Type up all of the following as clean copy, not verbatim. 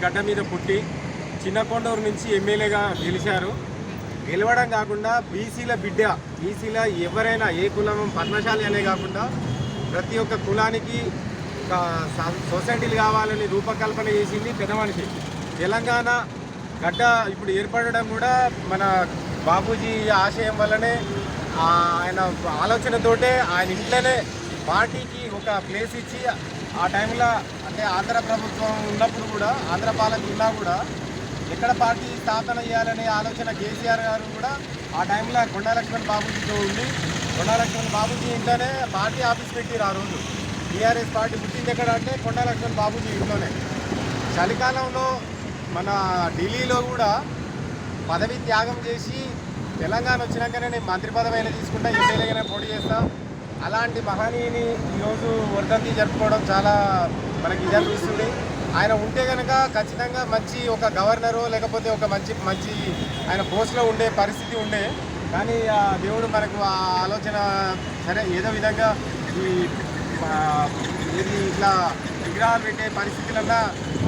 గడ్డ మీద పుట్టి చిన్నకొండూరు నుంచి ఎమ్మెల్యేగా గెలిచారు. గెలవడం కాకుండా బీసీల బిడ్డ, బీసీల ఎవరైనా ఏ కులం పద్మశాలి అనే కాకుండా ప్రతి ఒక్క కులానికి సొసైటీలు కావాలని రూపకల్పన చేసింది పెద్ద మనిషి. తెలంగాణ గడ్డ ఇప్పుడు ఏర్పడడం కూడా మన బాపూజీ ఆశయం వల్లనే, ఆయన ఆలోచనతోటే ఆయన ఇంట్లోనే పార్టీకి ఒక ప్లేస్ ఇచ్చి ఆ టైంలో అంటే ఆంధ్ర ప్రభుత్వం ఉన్నప్పుడు కూడా, ఆంధ్ర పాలన ఉన్నా కూడా ఎక్కడ పార్టీ స్థాపన చేయాలనే ఆలోచన కేసీఆర్ గారు కూడా ఆ టైంలో కొండా లక్ష్మణ్ బాబూజీతో ఉండి, కొండా లక్ష్మణ్ బాబూజీ ఇంట్లోనే పార్టీ ఆఫీస్ పెట్టిరు. ఆ రోజు టీఆర్ఎస్ పార్టీ పుట్టింది ఎక్కడ అంటే కొండా లక్ష్మణ్ బాబూజీ ఇంట్లోనే. చలికాలంలో మన ఢిల్లీలో కూడా పదవి త్యాగం చేసి తెలంగాణ వచ్చినాకనే నేను మంత్రి పదవి అయినా తీసుకుంటా, ఎమ్మెల్యేగానే పోటీ చేస్తా, అలాంటి మహనీయుని ఈరోజు వర్ధంతి జరుపుకోవడం చాలా మనకి ఇది అనిపిస్తుంది. ఆయన ఉంటే కనుక ఖచ్చితంగా మంచి ఒక గవర్నరు లేకపోతే ఒక మంచి ఆయన పోస్ట్లో ఉండే పరిస్థితి ఉండే. కానీ ఆ దేవుడు మనకు ఆ ఆలోచన సరే ఏదో విధంగా ఇది ఇట్లా విగ్రహాలు పెట్టే పరిస్థితులన్నా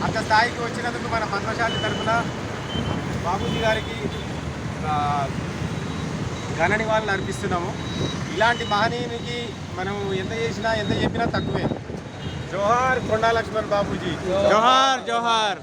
అంత స్థాయికి వచ్చినందుకు మన పద్మశాలి తరఫున బాబూజీ గారికి ఘన నివాళులు అర్పిస్తున్నాము. ఇలాంటి మహనీయునికి మనం ఎంత చేసినా ఎంత చెప్పినా తక్కువే. జోహార్ కొండా లక్ష్మణ్ బాబూజీ, జోహార్ జోహార్.